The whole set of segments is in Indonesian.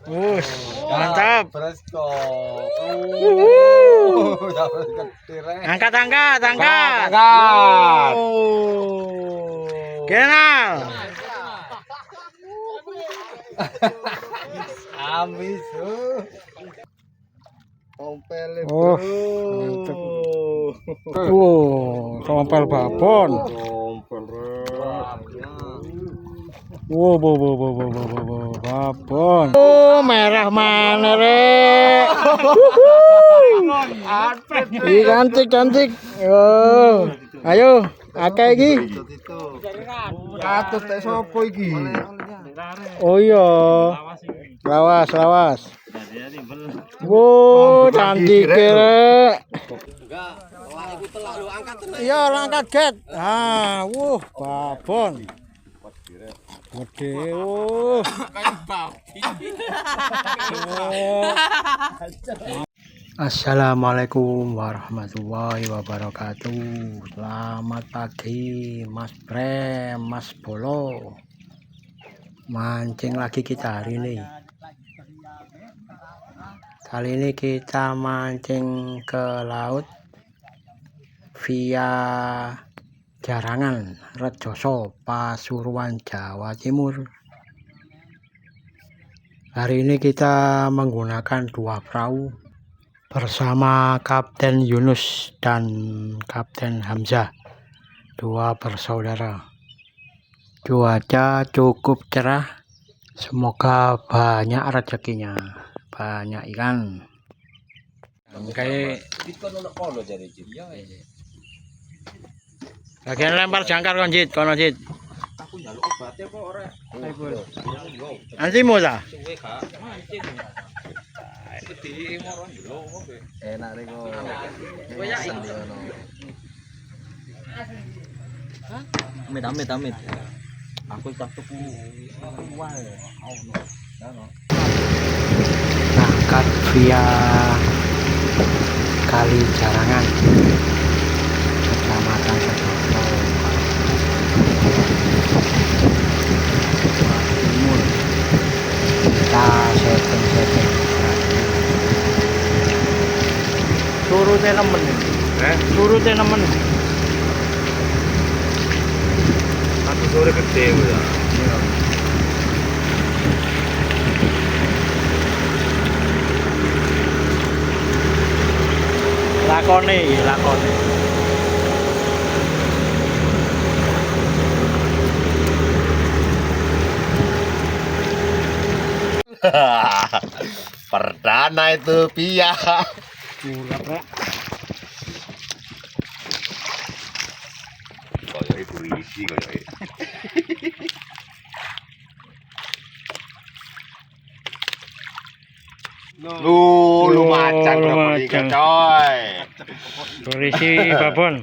Us, mantap. Presto. Angkat, angkat, angkat. Angkat. Kenal. Amis. Ompel Oh, mantap. Tompel babon. Babon. Oh, merah mana, Rek? Ih, cantik, cantik. Oh, ayo, akeh iki. Katut tek sopo iki? Oh iya. Lawas, lawas. Wow, cantik, Rek. Iya, angkat get. Ah, babon. Gede, Assalamualaikum warahmatullahi wabarakatuh. Selamat pagi, Mas Brem, Mas Bolo. Mancing lagi kita hari ini. Kali ini kita mancing ke laut via Jarangan, Rejoso, Pasuruan, Jawa Timur. Hari ini kita menggunakan dua perahu bersama Kapten Yunus dan Kapten Hamzah, dua bersaudara. Cuaca cukup cerah, semoga banyak rezekinya, banyak ikan. Kayak bagian lempar jangkar konjit, konjit. Aku njaluk obate kok ora. Antimu ta? Enak nih kok. Amit, amit. Aku tak tuku wae. Berangkat via Kali Jarangan, Kecamatan Rejoso, Timur. Kita setting surutnya nemen, surutnya nemen. Aku sore gede ya. Lakone. Perdana itu pia. Murah, Rek. Koyoke gurisi koyoke. Lu macan brokoli coy. Berisi babon.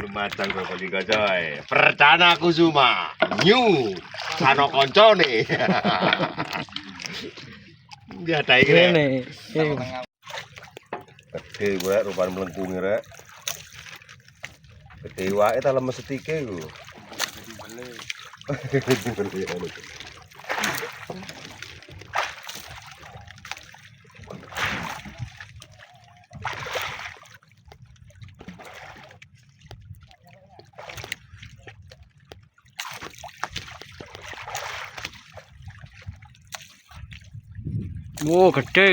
Lu macan brokoli coy. Perdana Kusuma. New. Sano koncone. Dia ada iki Ini. Gede gue rupane melengkungi rek. Gede wae ta lemes setike ku. Gede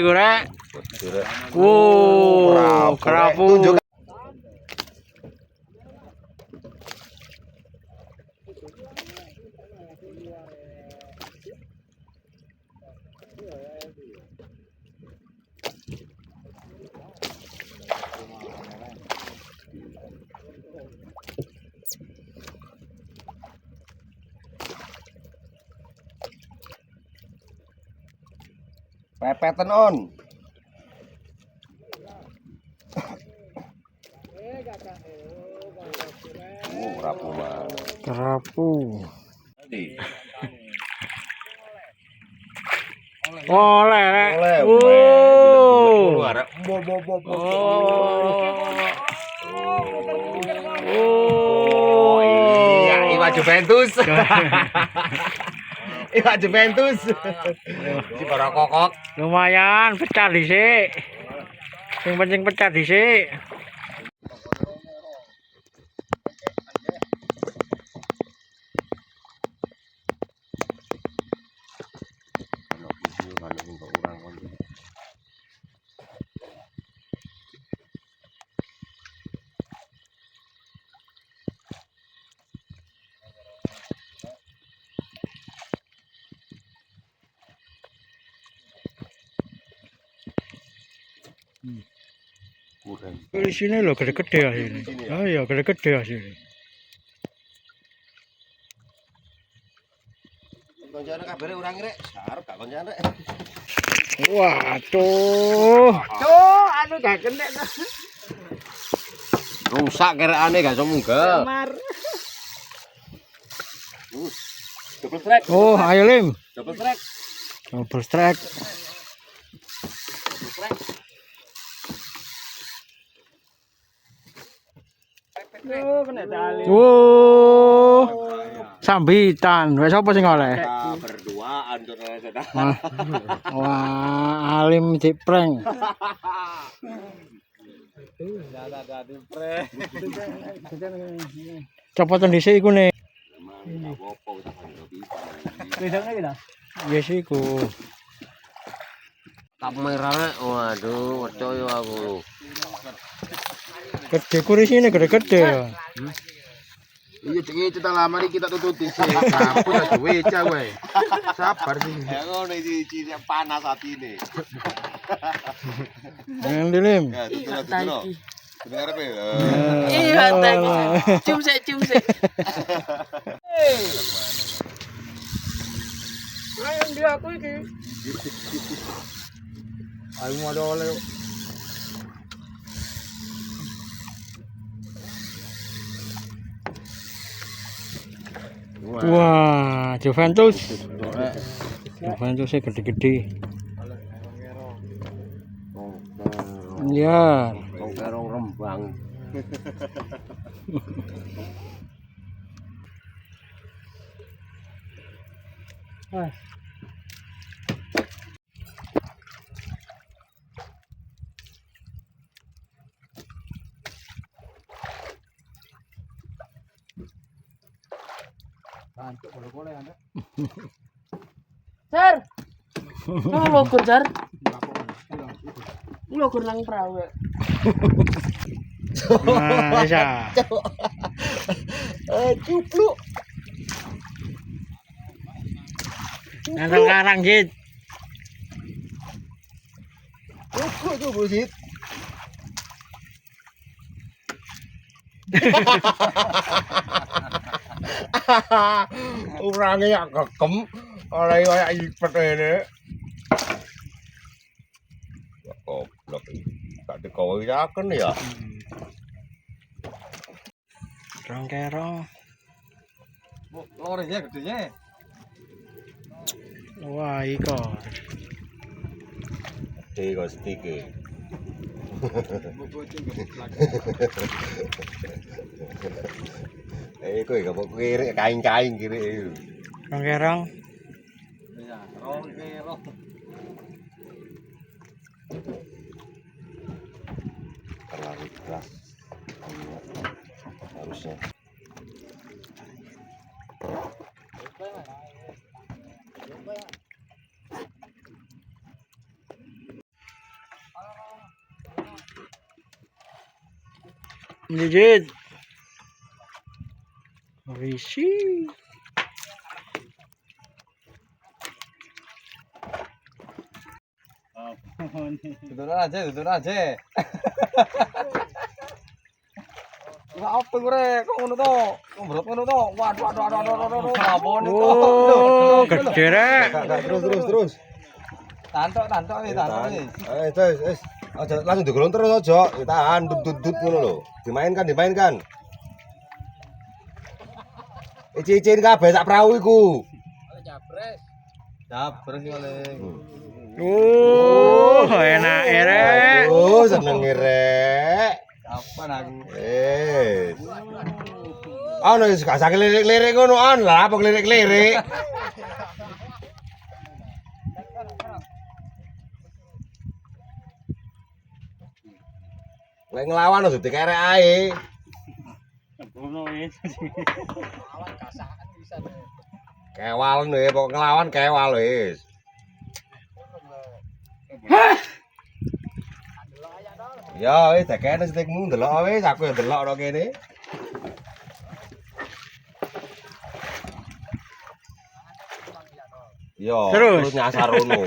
gue, Rek. Gede rek. Kerapu. Pepetan on. Rapu mah. Kerapu. Oleh, Rek. Iya, Iwa Juventus. Iya Juventus. Si para kokok. Lumayan pecah dhisik. Sing penting pecah dhisik. Di sini loh gede-gede hasilnya. Oh iya gede-gede hasilnya. Konjane kabare urang rek, arep gak konjane rek. Waduh. Anu gak kena. Rusak kerekane gak iso munggah. Mar. Double strike, Oh, ayo Lim. double strike. Double strike. Yo kena tali. Oh. Sambitan. Wes apa sing oleh? Kita berduaan tuh Wah, Alim di prank. Copotan dhisik iku nih. Bedanya gitu. Yes iku. Kamerane waduh, percaya aku. Gede kurisine gede-gede. Iya jenenge cerita lama nih kita tututi sih. Kampus aja weca gue. Sabar sih. Ya ngono iki panas atine. Jangan dilim. Ya, tutur. Dengar apa ya? Iya, tadi. Cium sik. Lah yang dia aku iki. Ayo mau ada oleh. Wah, Juventus. Juventusnya gede-gede. Ya. Wong karo Rembang. Sar. Kamu logur, Sar. Logur nang perahu. Nah, bisa. Cupluk. Nang karang git. Kok tuh busit? Orangnya kekem, oleh kayak ipet ini. Goblok iki. Gak dikowaken ya. Kerong-kerong. Lorenya gedenya. Wah, iko. Gede kok stike. Iku gak mau kiri kain-kain kiri. Kerong-kerong. Iya, rong. Terlalu keras. Harusnya. Jijit. Risi. Tutur aja. Lah apa gue kok ngono to? Ngombrot ngono to. Waduh. Ngapun to. Oh, gede rek. Terus. Tantok Tahan. Terus. Aja langsung digolong terus aja. Tahan dut ngono lho. Dimainkan. Icin kabeh sak perahu iku. Japres oleh. Oh, enak rek. Oh, seneng rek. Kapan aku? Ono wis gak sak lirik-lirik ngono an. Lah apa lirik-lirik? Lek nglawan aja dikerek ae. Kewal nih, pokok ngelawan kewal wis. Ya wis dekene stikmu ndelok wis aku ya ndelok tok kene. Yo, Terus nyasar rono.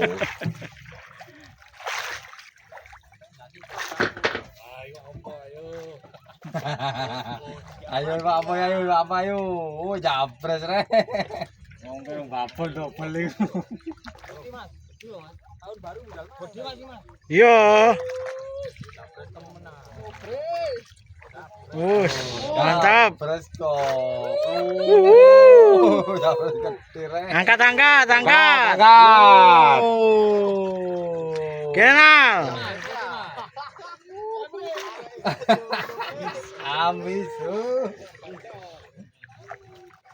Ayo Pak Boy, ayo Pak Boy, ayo. Oh, japres rek. Wong kaya babol dobel iku. Iya. Wush, mantap. Japres kok. Japres gede rek. Angkat, angkat, angkat. Angkat. Oh. Kenal. Amis.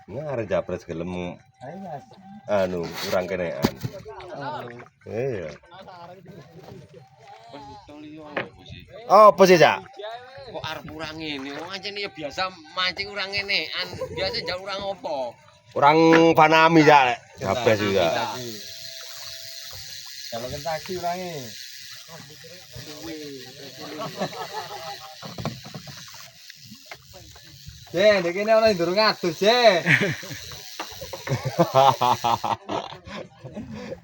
Ngarep japres gelem anu kurang kenean. Iya. Apa sih, Cak? Kok arep urang ngene? Wong ancen ya biasa mancing urang ngenean. Biasa jak urang opo? Kurang panami, Cak. Japres juga. Kalau Kentucky orangnya. Dek kene ana durung ngadus, Dek.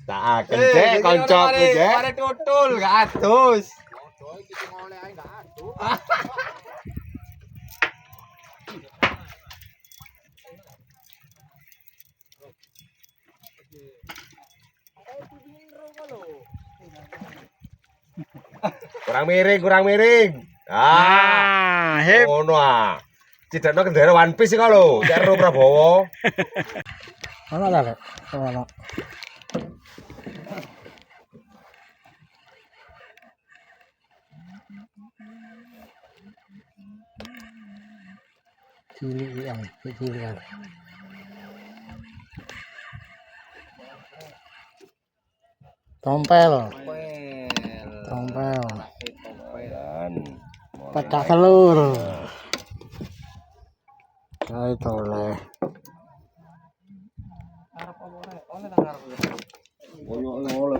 Tak akan Cek koncoku, Cek. Mare tutul gak adus. Kurang miring, kurang miring. Ah, hip. Ngono ah. Cidakno kendara One Piece kok lho, Cero Prabowo. Ono ta, Pak? Ono. Cilik. Tompel. Dan Pecah telur. Kayak toleh.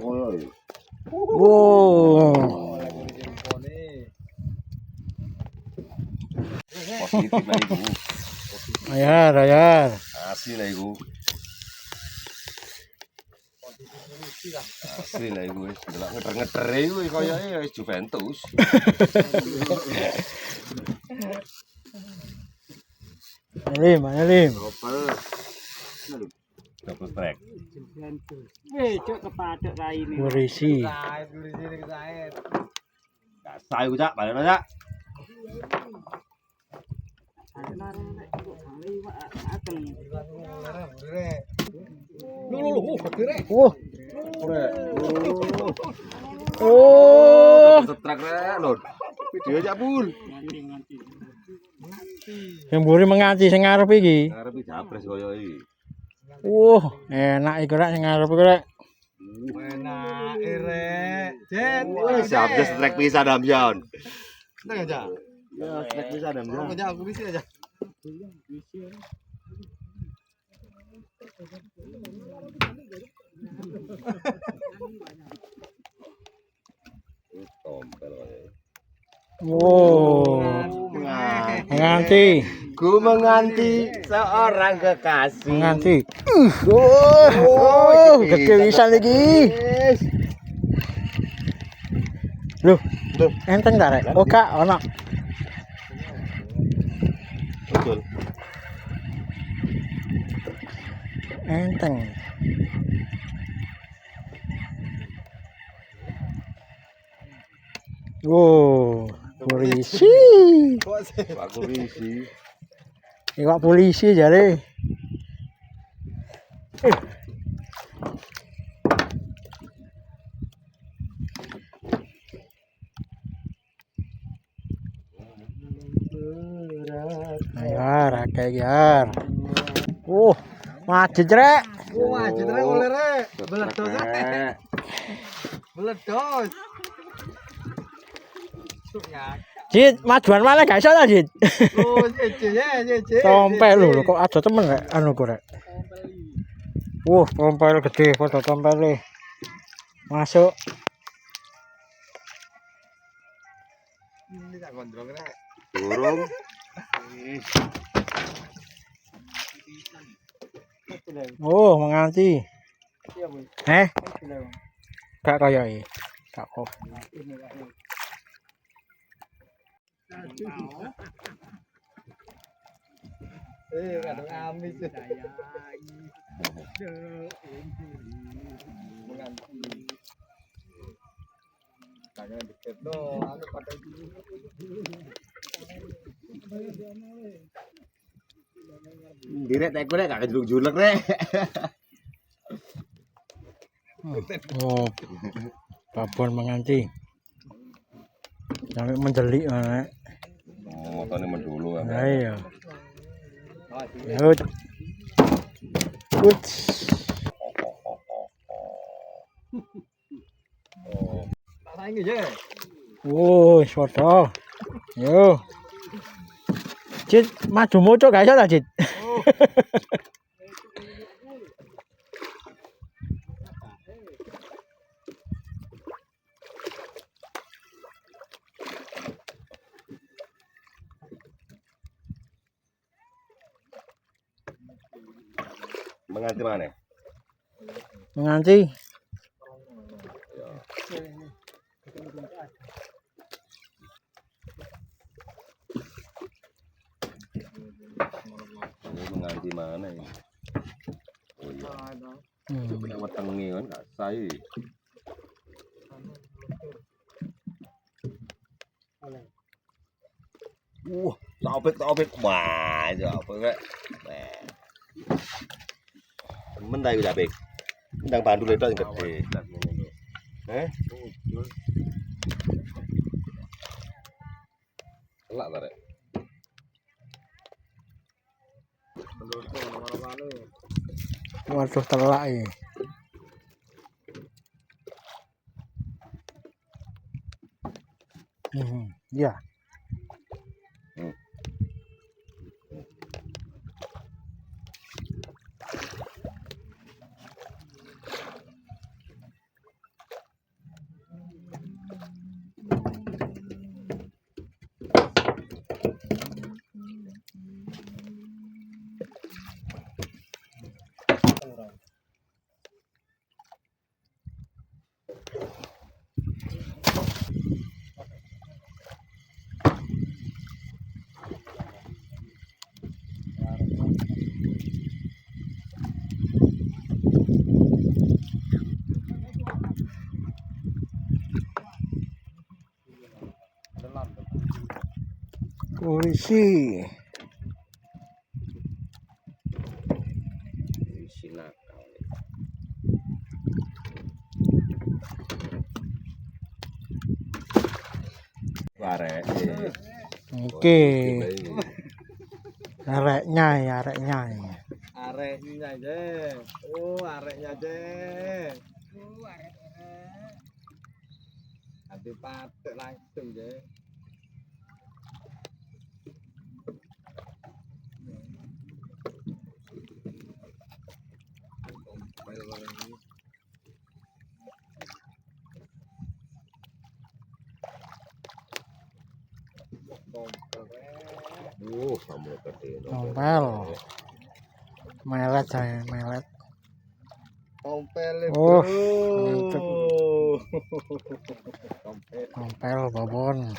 koyo. Wow. Positif lah iku. Ayar. Asli lah iku. Asli lah iku wis delok ngeter-ngeter iku koyoke wis Juventus. Alim. Double track. Berisi. Gak sah iku, Cak. Balen, Cak. Oh. Truk rek lho. Video Cak Bul. Yang buri menganti sing ngarep iki. Arep japres koyo iki. Enak iku rek sing ngarep iku rek. Enak rek. Jen. Wis habis trek pisan Damjan. Seneng aja. Ya, trek pisan Damjan. Aja aku bisa aja. Tompel koyo. Menganti. Ku menganti seorang kekasih. Menganti. Gede pisan iki. Loh, enteng ta rek? Oh, Kak, ono. Betul. Enteng. Wow, polisi. Pak polisi. Iwak polisi jare. Ayar, akeh. Macet rek. Wajib rek oleh rek. Meledos rek. Meledos. Jit, majuan mana gak iso ta, Jit? Oh, je. Tompel lho, kok ada temen rek anu ku rek. Tompel gede, foto tompel. Masuk. Ini tak gondrong rek. Burung. Menganti. Gak kaya iki. Gak kok. Kadang amis. Tangan deket no, anu pakai Direk tek rek gak julek rek. Babon menganti. Sampai menjelik mana. Motone mendulu kan. Iya. Yut. Uts. saingi je. Foto. Yo. Cit, maju moco gak iso ta, Cit? Menganti mana? Menganti. Ini menganti mana ya? Oh iya. Coba wetengi kan gak say. Topik. Wah, apa rek? Mendai udah bek. Ndang bandul itu yang gede. Telak ta rek. Waduh telak iki. Ya. Polisi. Isi nakal. Warek. Oke. Areknya ya. Areknya je. Areknya je. Nanti patek langsung je. Kamu gede. Tompel. Melet saya, melet. Tompel mantap. Tompel babon.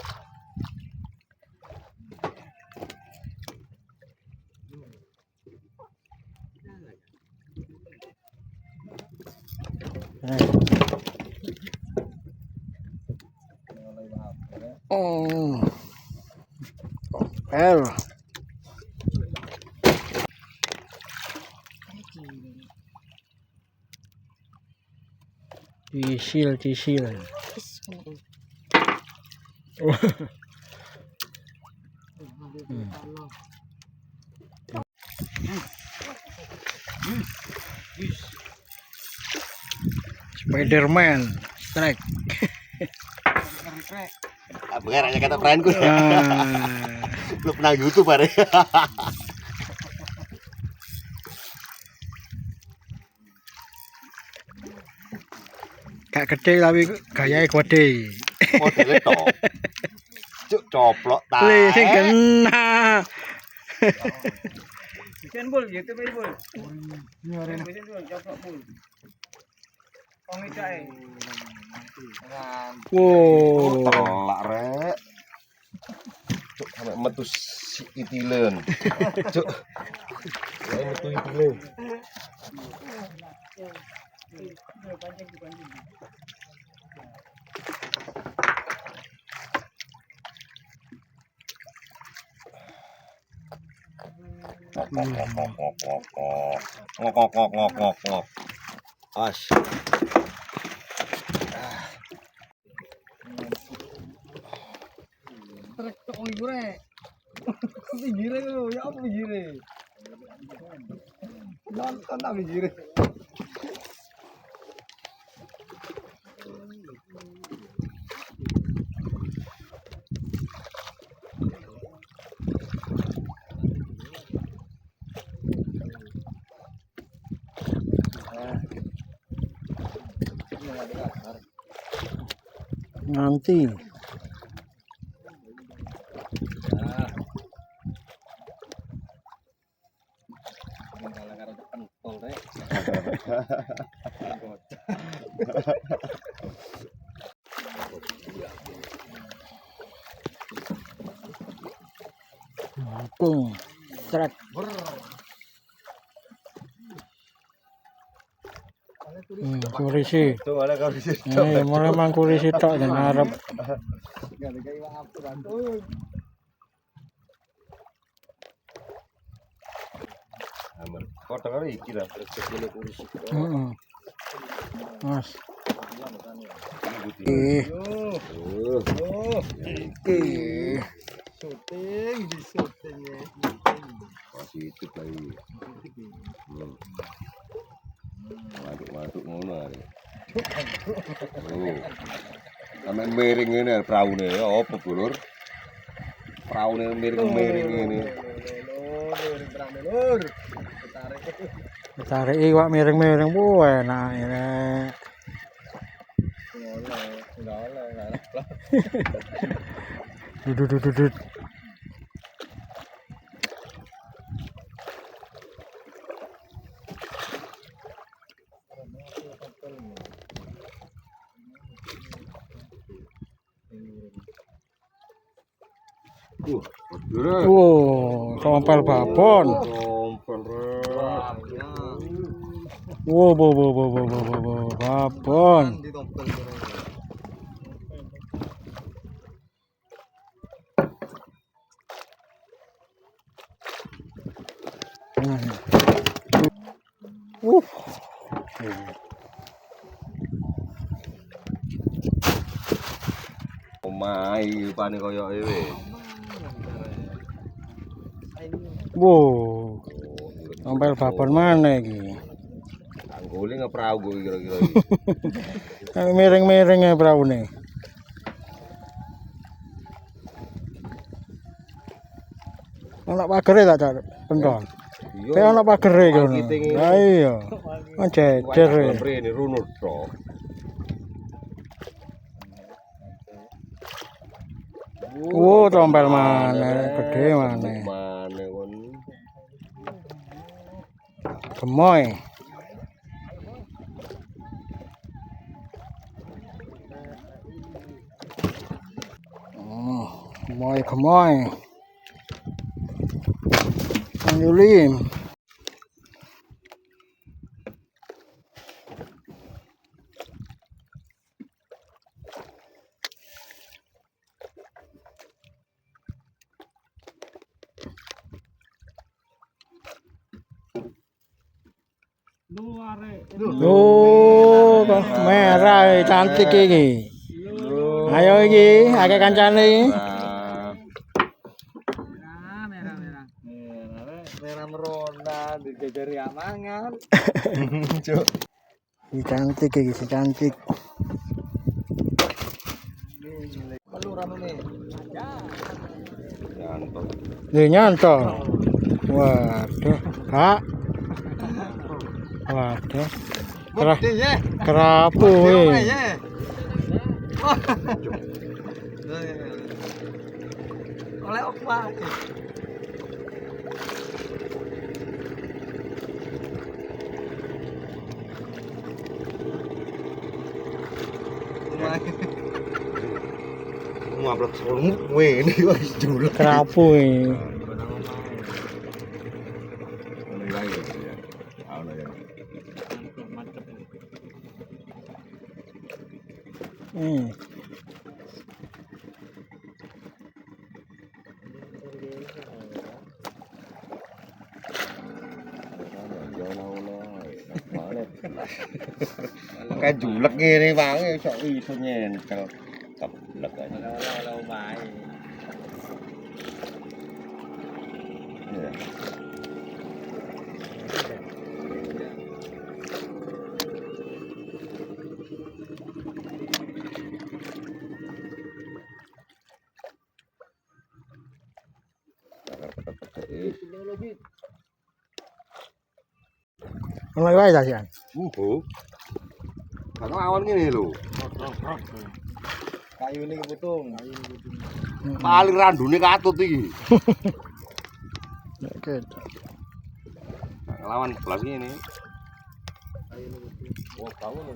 Tompel. Cisil. Spiderman strike. Bener aja kata friendku. Nah, Lu pernah YouTube bare. gak gede tapi gayanya gede. Modele tok. Cuk coplok Le sing tae. kena. Ikan bul, YouTube ini bul. Ikan bul, coplok bul. Kong ikai. Wow. Telak rek. Cuk sampe metu itilen. Cuk. Sampe metu itilen. Ngok. As. Trek tok ngibure. Pinggire lho, ya apa pinggire? Nonton tak pinggire. Nanti. Pung. Trek. Kurisi. Tuh ada kau di situ. Mulai mang kurisi tok jan arep. Aman. Kau dengar iki lah. Heeh. Mas. Ih. Ih. Syuting di syutingnya. Masih itu lagi. Masuk ngono are. Oh. Sampe miring ngene praune ya apa, Bulur? Praune miring-miring ngene. Tarik iwak miring-miring bu enak ini. Dudut. Wow, tompel babon. Wow, babon. Omai pane koyo ewe. Wow, tompel babon mana iki? Anggole ngeprau gue kira-kira iki. Miring-miring ya praune. Anak pagere tak cak pentol. Kayak anak pagere ngono. Ha iya. Jejer. Mrene runut tok. Oh, tompel mana? Gede mana? Mane kon. Gemoy. Oh, gemoy. Anjulim. Merah cantik iki. Ayo iki, akeh kancane. Merah meronda dijajari amangan. Si cantik iki, si cantik. Perlu rame Dia nyantol. Waduh, Kak. Waduh. Kerapu ini. Oleh apa? Ngablek serumuk ini wis julek. Kerapu ini. Kayak julek ngene wangi sok iso nyentel. Keblek aja. Iya. Mulai wae ta, Sian. Bu. Kalau awan gini lho. Kayu ini kebutung. Paling randune katut iki. Oke. Lawan belas ini.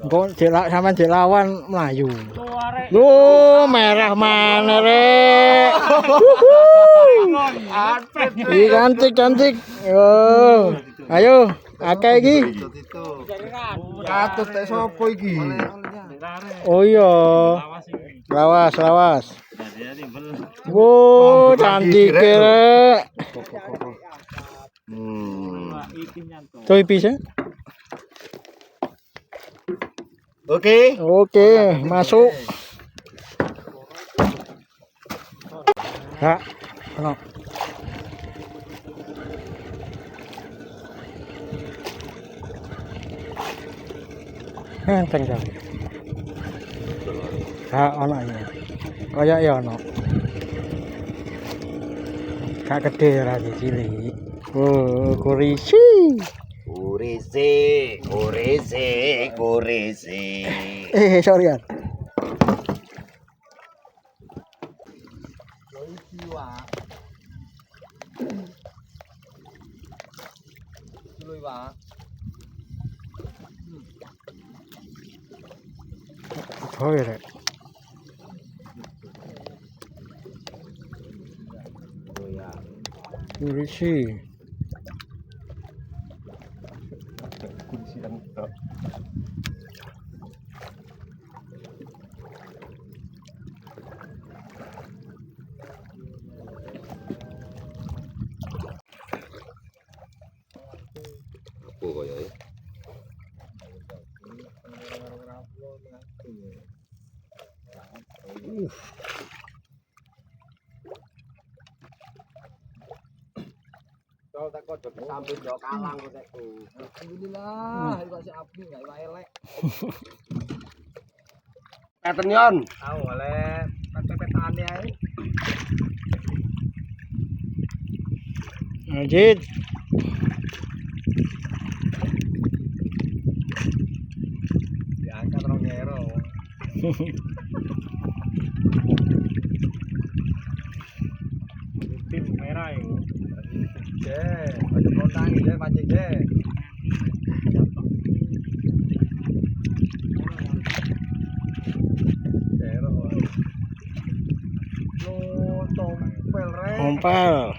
Engko sampean cek lawan mlayu. Loh, merah mana rek? Ih, cantik. Oh. Ayo, akeh iki. Katut tek sapa iki? Oh iya. Lawas. Wow, cantik rek. Tuh bisa? Oke. Oke, masuk. Kak, ono. Enteng kali. Kak, ono ya. Kaya ya ono. Kak gede ra cilik. Oh, kurisi. Kurisi. Sorry ya. Oh ya. Kurisi. Apa kaya ya? Kau tak kocok sampai jauh kalang tekku. Alhamdulillah, iku sik api enggak iwak elek. Eten yon. Tahu oleh pepetane ae. Ajit. Diangkat rong ero. Tim merah itu. Ada kontangi je pancing je. Ero. Lo tompel re. Ompel.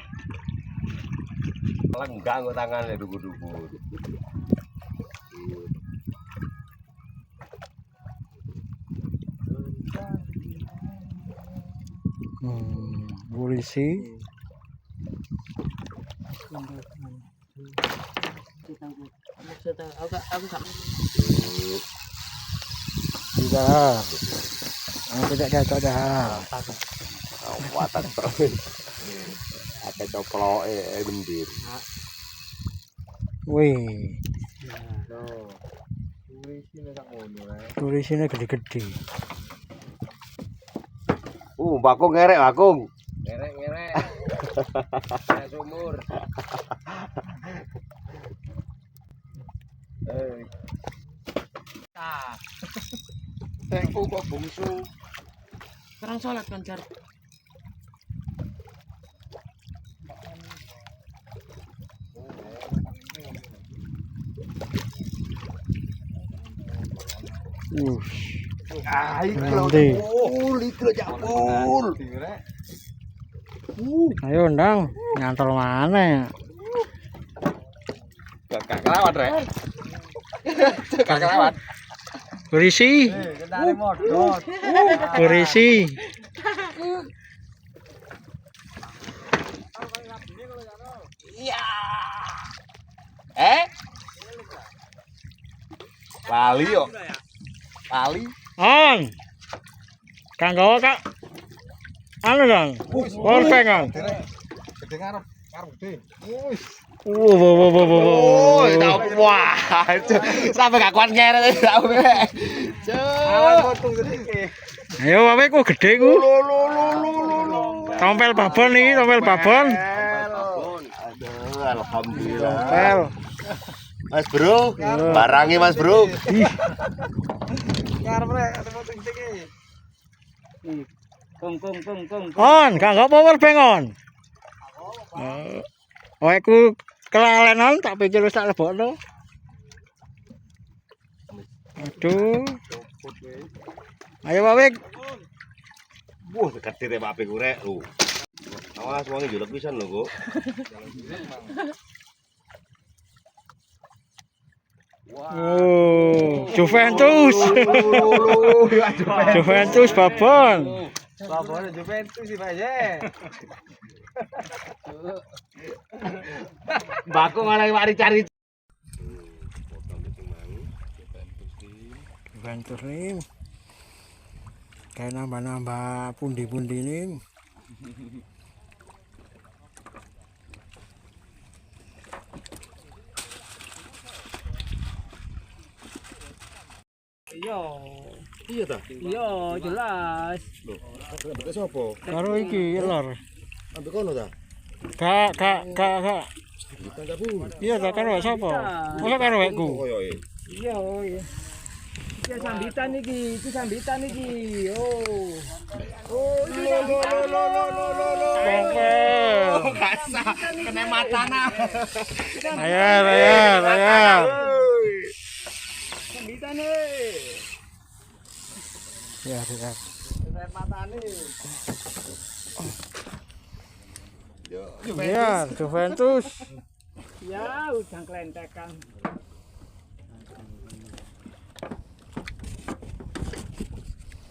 Lenggak nggo tangane dukur-dukur. Polisi. Sudah. Tidak cocok dah. Watak terus. Ate coploke bendir. Wih, Turisine sak ngono ae. tulisnya gede-gede. Bakung ngerek bakung. Ngerek-ngerek. Sumur. Tengku kok bungsu. Sekarang sholat kan, Jar. Ah, iki Nanti. lho jabul. Ayo ndang, nyantol mana ya? Gak kelewat, Rek. Gak kelewat. Berisi, Kendali modot. berisi. Lali yo. Lali. On. Kang gawa Kak. Anu dong. Polpeng kan. Gede ngarep, ngarep gede. Wow. Wah, sampai gak kuat nyeret tau. Awan potong sedikit. Ayo wae ku gede ku. Tompel babon nih, tompel babon. Aduh, alhamdulillah. Tompel. Mas Bro, barangnya Mas Bro. Ngarep rek, ada potong sedikit. Kung. On, Kang gawa polpeng on. Wae ku kelalenan tak pikir wis tak lebokno. Aduh. Ayo wae. Wah, gede deh Pak Pek urek lu. Awas wonge julek pisan lho, Kok. Oh, Juventus. Juventus babon. Babon Juventus sih, Pak. Ye. Baku malah mari cari. Juventus nih. Kayak nambah-nambah pundi-pundi nih. Iya ta? Iya, jelas. Betul sapa? Karo iki lor. Ambek kono ta? Kak. Kita gabung. Iya ta karo sapa? Masa karo wekku. Koyoke. Iya. Iki sambitan iki, Oh. Oh, Tompel. Kena matana. Ayar. sambitan nih. Ya. Lihat matane. Iya, Juventus. Ya, udang kelentekan.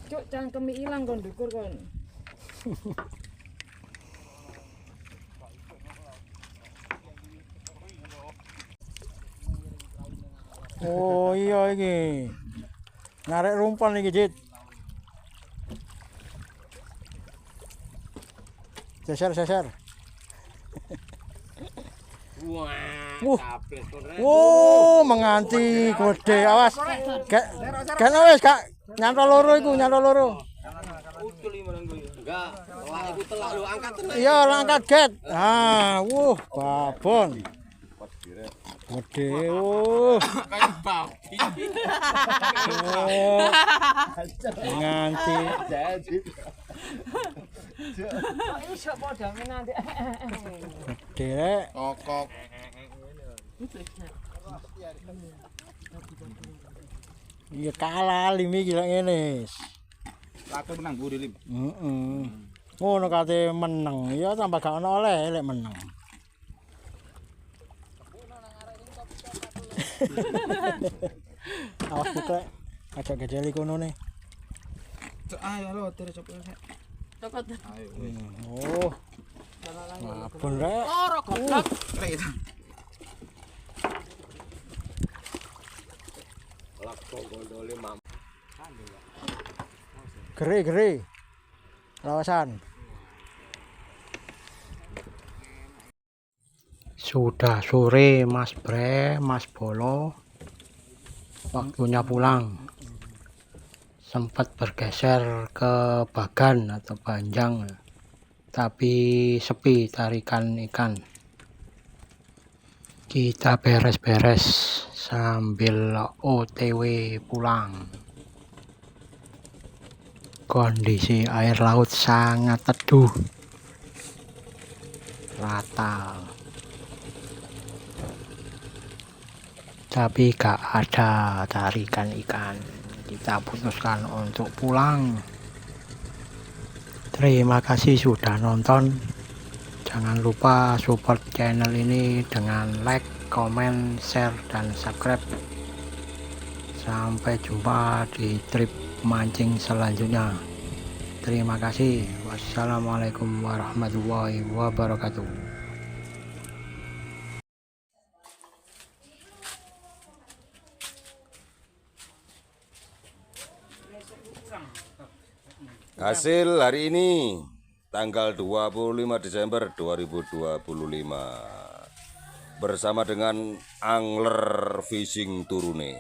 Cuk, cangkeme ilang kon dukur kon. Oh iya iki. Narik rumpan iki, Jit. Seser. Wah, Wuh. kaplet tuh, Rek. Wow, menganti gede. Awas. Kan wis, Kak. Nyantol loro iku, Enggak, lah iku telak lu angkat tenan. Iya, angkat get. Ah, babon. Gede. Kayak babi. Oh. Menganti. Iso padha nanti. Gede rek. Kokok. Iya kalah limi gila ngene. Laku menang buri lim. Heeh. Ngono kate meneng, ya tambah gak ono oleh lek meneng. Awas buka. Aja gejeli kono ne. Ayo lo terus coba. Cokot. Oh. Mabon rek. Loro goblok. Lak kok gondole mam. Gere. Lawasan. Sudah sore Mas Bre, Mas Bolo. Waktunya pulang. Sempat bergeser ke Bagan atau Banjang. tapi sepi tarikan ikan. Kita beres-beres sambil OTW pulang. Kondisi air laut sangat teduh, rata, tapi gak ada tarikan ikan. Kita putuskan untuk pulang. Terima kasih sudah nonton. Jangan lupa support channel ini dengan like, comment, share, dan subscribe. Sampai jumpa di trip mancing selanjutnya. Terima kasih. Wassalamualaikum warahmatullahi wabarakatuh. Hasil hari ini tanggal 25 Desember 2025 bersama dengan Angler Fishing Turune.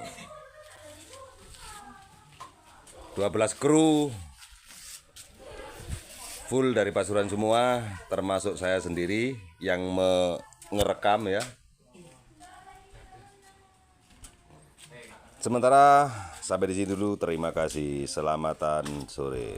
12 kru full dari Pasuruan semua, termasuk saya sendiri yang ngerekam ya. Sementara sampai di sini dulu, terima kasih, selamatan sore.